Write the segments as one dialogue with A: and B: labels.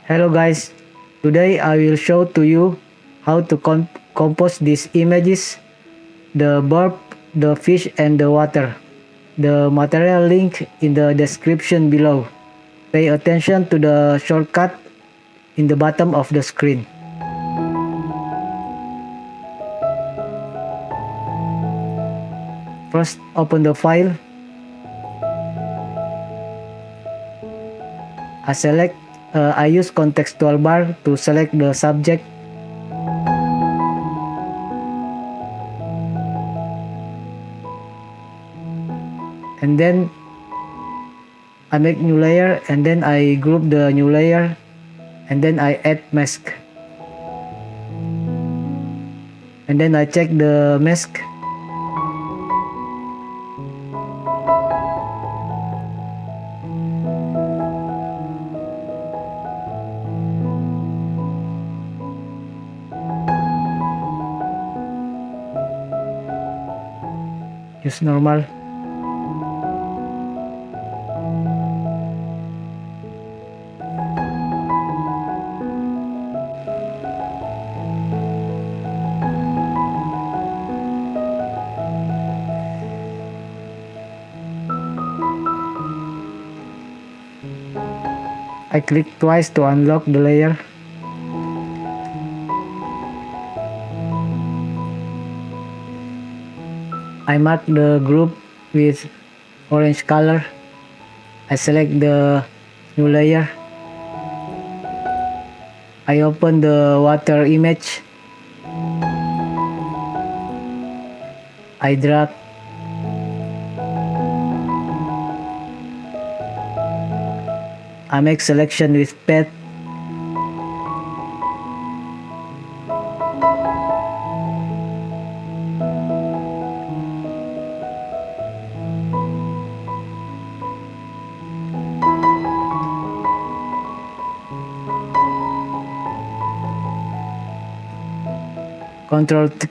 A: Hello guys, today I will show to you how to compose these images, the bird, the fish and the water. The material link in the description below. Pay attention to the shortcut in the bottom of the screen. First, open the file. I use contextual bar to select the subject. And then I make new layer, and then I group the new layer, and then I add mask. And then I check the mask. Use normal. I click twice to unlock the layer. I mark the group with orange color. I select the new layer. I open the water image. I drag. I make selection with pet.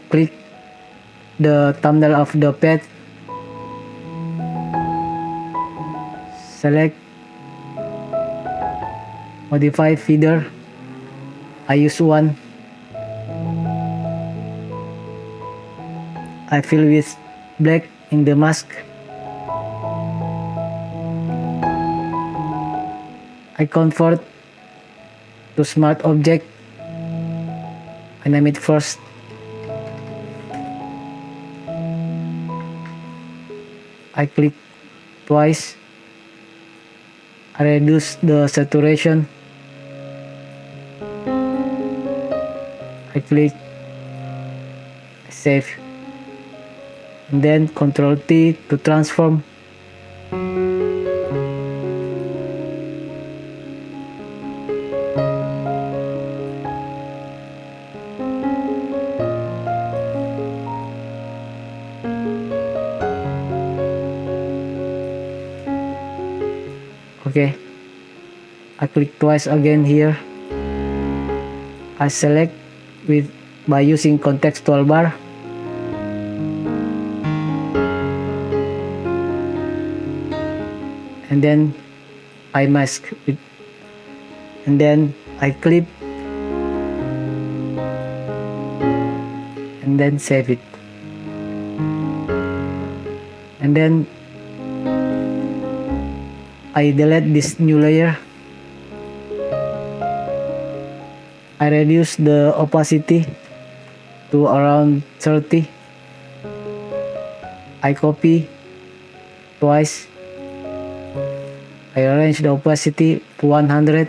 A: Click the thumbnail of the pet. Select modify feeder. I use one. I fill with black in the mask. I convert to smart object. I name it first. I click twice. I reduce the saturation. I click save. And then Ctrl T to transform. Okay, I click twice again here. I select by using contextual bar. And then I mask it. And then I clip. And then save it. And then I delete this new layer. I reduce the opacity to around 30. I copy twice. I arrange the opacity to 100.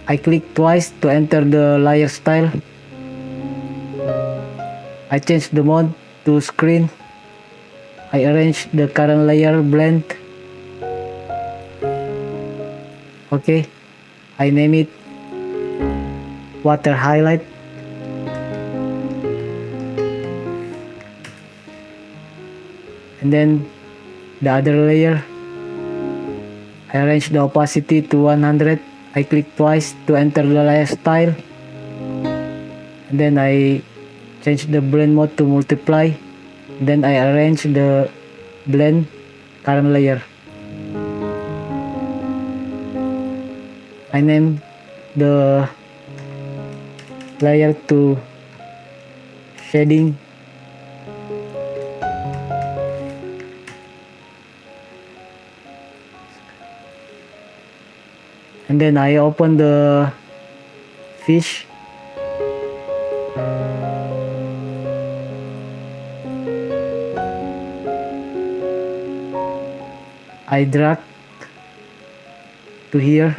A: I click twice to enter the layer style. I change the mode to screen. I arrange the current layer blend. Okay, I name it water highlight. And then the other layer, I arrange the opacity to 100. I click twice to enter the layer style. And then I change the blend mode to multiply. Then I arrange the blend current layer. I name the layer to shading, and then I open the fish. I drag to here.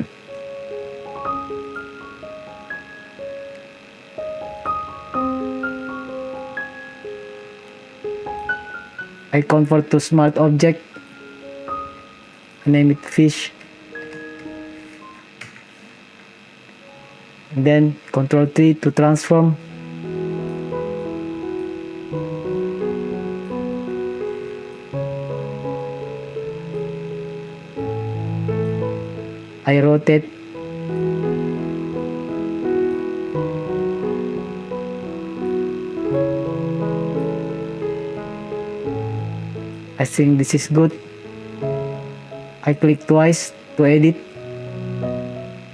A: I convert to smart object. I name it fish. And then Control 3 to transform. I rotate. I think this is good. I click twice to edit,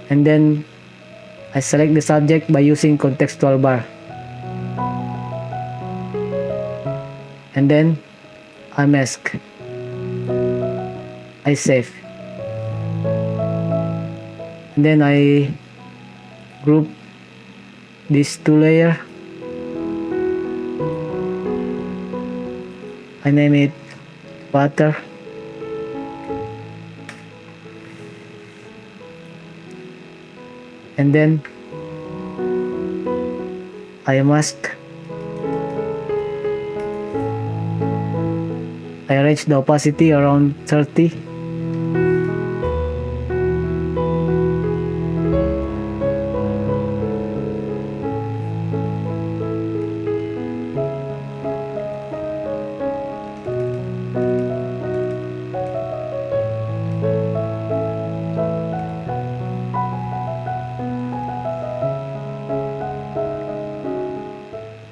A: and then I select the subject by using contextual bar, and then I mask. I save, and then I group these two layers. I name it water. And then I mask. I range the opacity around 30.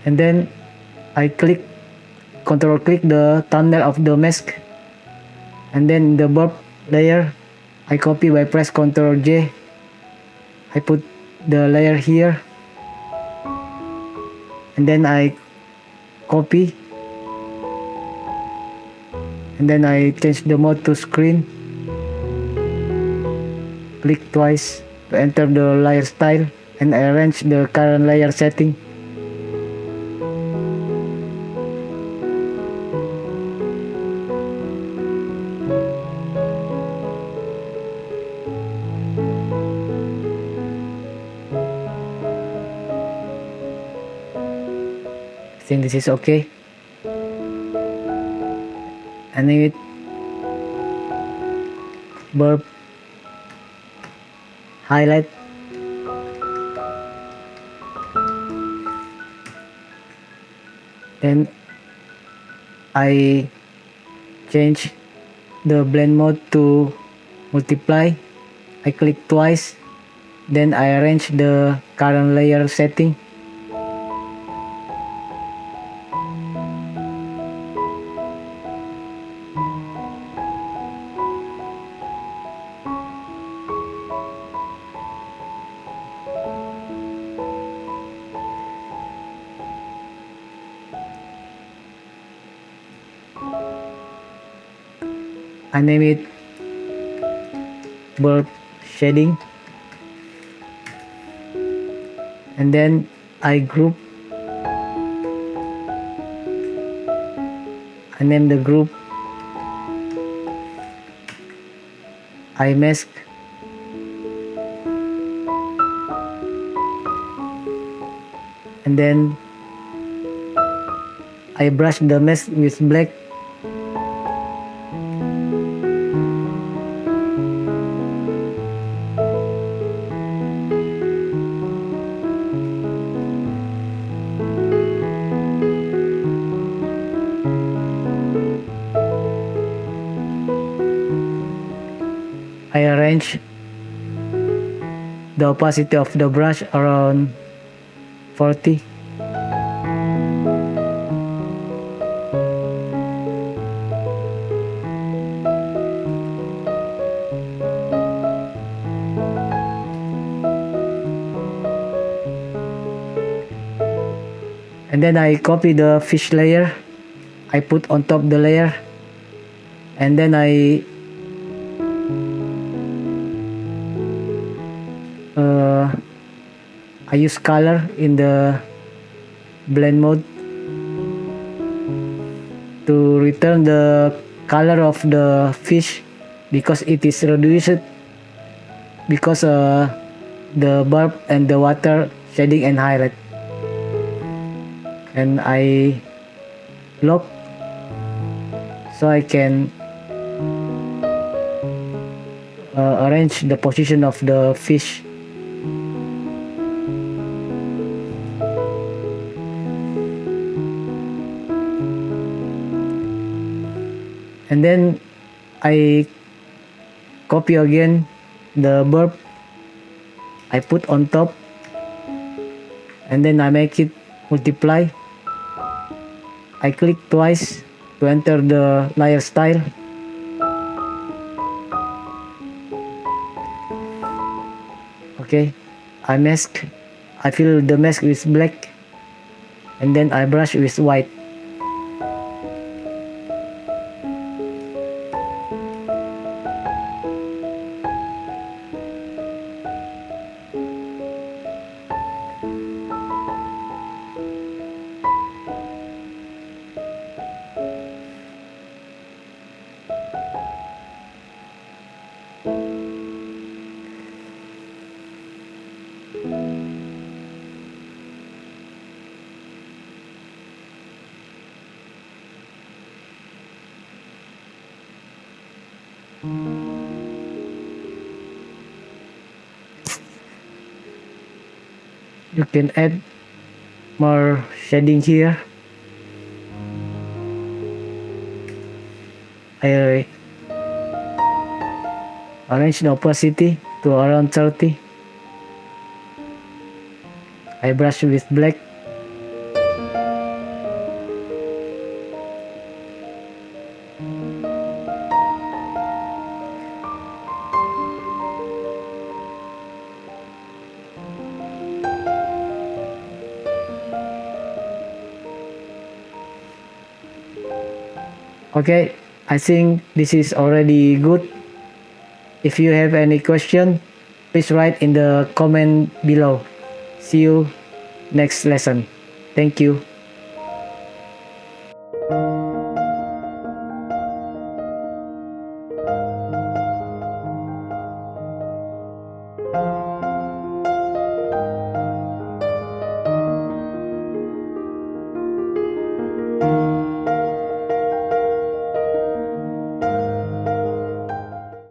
A: And then I control click the thumbnail of the mask, and then the burp layer I copy by press Ctrl J. I put the layer here, and then I copy, and then I change the mode to screen. Click twice to enter the layer style, and I arrange the current layer setting. I think this is okay. I name it burp highlight. Then I change the blend mode to multiply. I click twice, then I arrange the current layer setting. I name it burp shading, and then I group. I name the group. I mask. And then I brush the mask with black. I arrange the opacity of the brush around 40. And then I copy the fish layer, I put on top the layer, and then uh, I use color in the blend mode to return the color of the fish because it is reduced because the bulb and the water shading and highlight. And I lock so I can arrange the position of the fish. And then I copy again the bulb, I put on top, and then I make it multiply. I click twice to enter the layer style. Okay, I mask. I fill the mask with black, and then I brush with white. You can add more shading here. I arrange the opacity to around 30. I brush with black. Okay, I think this is already good. If you have any question, please write in the comment below. See you next lesson. Thank you.